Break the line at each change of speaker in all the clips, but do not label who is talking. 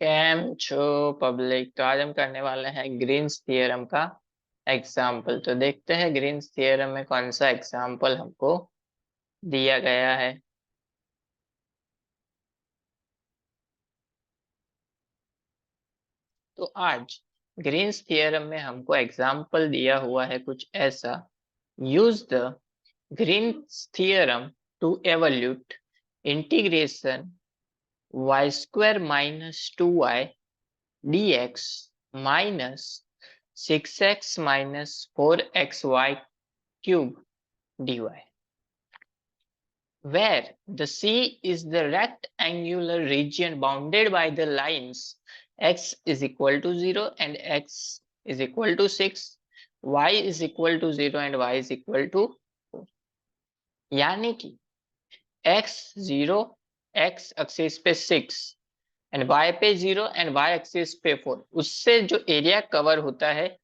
Cam छो public. तो आज हम करने वाले हैं ग्रीन्स थ्योरम का एग्जाम्पल। तो देखते हैं ग्रीन्स थ्योरम में कौन सा एग्जाम्पल हमको दिया गया है। तो आज ग्रीन्स थ्योरम में हमको एग्जाम्पल दिया हुआ है कुछ ऐसा। Use the Green's theorem to evaluate integration y square minus 2y dx minus 6x minus 4xy cube dy, where the C is the rectangular region bounded by the lines x is equal to 0 and x is equal to 6, y is equal to 0 and y is equal to 4। यानी कि x 0, x axis पे 6 and y पे 0 and y axis पे 4, उससे जो area cover होता है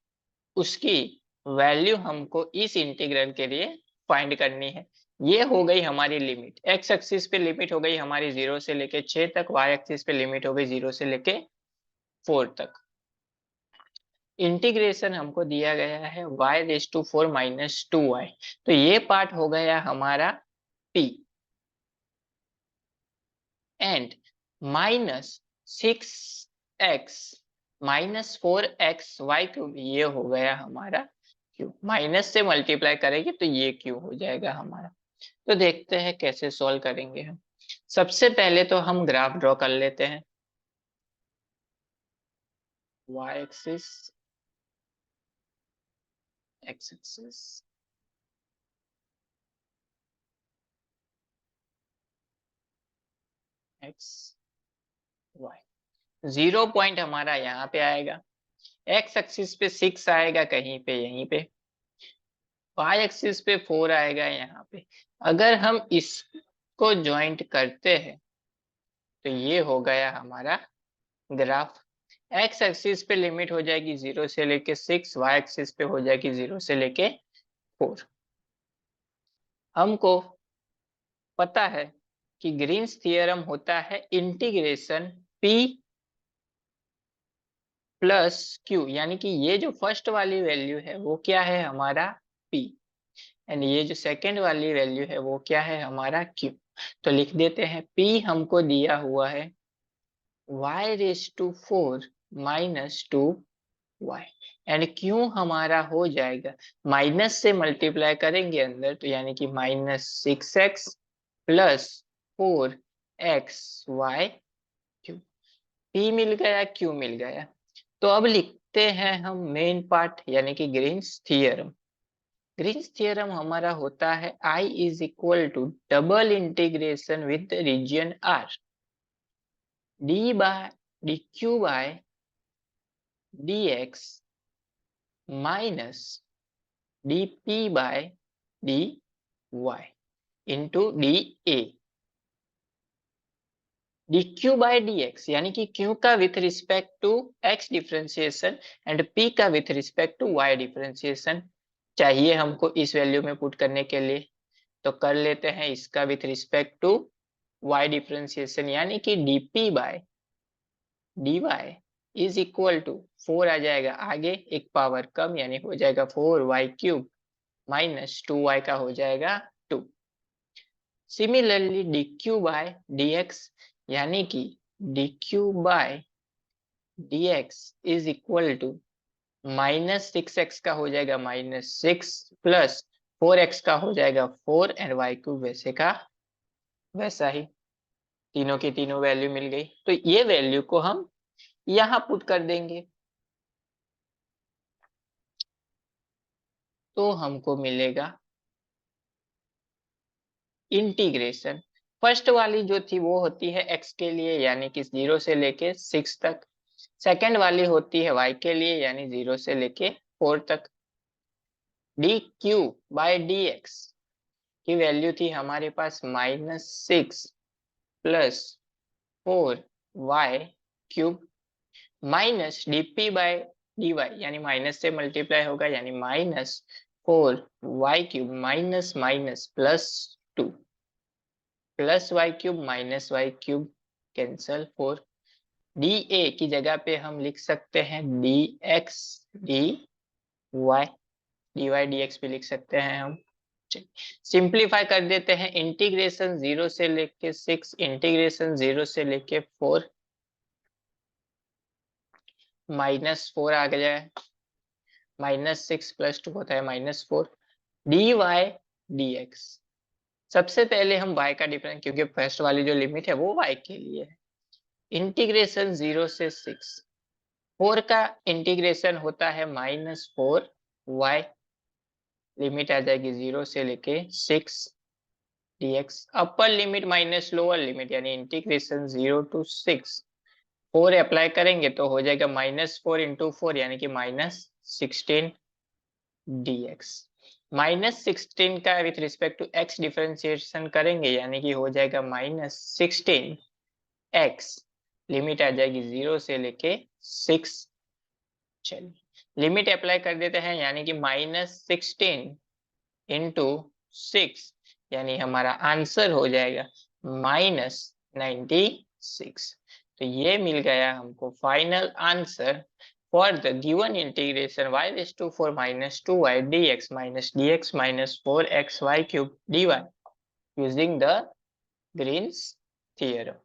उसकी वैल्यू हमको इस इंटीग्रल के लिए फाइंड करनी है। ये हो गई हमारी लिमिट। एक्स एक्सिस पे लिमिट हो गई हमारी 0 से लेके 6 तक, वाई एक्सिस पे लिमिट हो गई 0 से लेके 4 तक। इंटीग्रेशन हमको दिया गया है y⁴ माइनस 2y। तो ये पार्ट हो गया हमारा p and minus 6x minus 4xy cube, ये हो गया हमारा क्यू। माइनस से मल्टीप्लाई करेंगे तो ये क्यू हो जाएगा हमारा। तो देखते हैं कैसे सॉल्व करेंगे हम। सबसे पहले तो हम ग्राफ ड्रॉ कर लेते हैं। y axis, x axis, x y। 0 point हमारा यहाँ पे आएगा, x एक्सिस पे 6 आएगा कहीं पे यहीं पे, y एक्सिस पे 4 आएगा यहाँ पे। अगर हम इसको ज्वाइंट करते हैं तो ये हो गया हमारा ग्राफ। x एक्सिस पे लिमिट हो जाएगी 0 से लेके 6, y एक्सिस पे हो जाएगी 0 से लेके 4। हमको पता है कि ग्रीन्स थ्योरम होता है इंटीग्रेशन p प्लस q, यानी कि ये जो फर्स्ट वाली वैल्यू है वो क्या है हमारा p एंड ये जो सेकंड वाली वैल्यू है वो क्या है हमारा q। तो लिख देते हैं p हमको दिया हुआ है y⁴ minus 2y and q हमारा हो जाएगा, माइनस से मल्टीप्लाई करेंगे अंदर तो यानी कि minus 6x plus 4xy cube. p मिल गया, q मिल गया। तो अब लिखते हैं हम मेन पार्ट यानी कि ग्रीन्स थ्योरम। ग्रीन्स थ्योरम हमारा होता है I is equal to double integration with region R dq by dx minus dp by dy into dA dq by dx, यानी कि q का with respect to x differentiation and p का with respect to y differentiation चाहिए हमको इस value में put करने के लिए। तो कर लेते हैं इसका with respect to y differentiation, यानी कि dp by dy is equal to 4 आ जाएगा, आगे एक पावर कम यानी हो जाएगा 4y³ माइनस 2y का हो जाएगा 2। सिमिलरली dq बाय dx, यानी कि dq by dx is equal to minus 6x का हो जाएगा माइनस 6 प्लस 4x का हो जाएगा 4 एंड y³ वैसे का वैसा ही। तीनों की तीनों वैल्यू मिल गई, तो ये वैल्यू को हम यहाँ पुट कर देंगे तो हमको मिलेगा इंटीग्रेशन। फर्स्ट वाली जो थी वो होती है x के लिए यानी कि 0 से लेके 6 तक, सेकंड वाली होती है y के लिए यानी 0 से लेके 4 तक। dq बाय dx की वैल्यू थी हमारे पास minus 6 plus 4y³ minus dp by dy, यानी माइनस से मल्टीप्लाई होगा यानी minus 4y³ minus minus plus 2 plus y³ minus y³ cancel 4 d a की जगह पे हम लिख सकते हैं d x d y, d y d x भी लिख सकते हैं हम। सिंप्लीफाई कर देते हैं, इंटीग्रेशन 0 से लेके 6, इंटीग्रेशन 0 से लेके 4, -4 आ गया है, -6 + 2 होता है -4, डी वाई डी एक्स। सबसे पहले हम y का डिफरेंस, क्योंकि फर्स्ट वाली जो लिमिट है वो y के लिए है, इंटीग्रेशन 0 से 6, 4 का इंटीग्रेशन होता है -4y, लिमिट आ जाएगी 0 से लेके 6 dx, upper limit minus lower limit, यानी इंटीग्रेशन 0 to 6, 4 अप्लाई करेंगे तो हो जाएगा -4 × 4 यानी कि -16 dx। -16 का with respect to x differentiation करेंगे यानी कि हो जाएगा -16 x, लिमिट आ जाएगी 0 से लेके 6। चलिए लिमिट अप्लाई कर देते हैं, यानी कि -16 × 6, यानी हमारा आंसर हो जाएगा -96। तो ये मिल गया हमको final answer for the given integration y⁴ -2y dx -dx -4xy³ dy using the Green's theorem.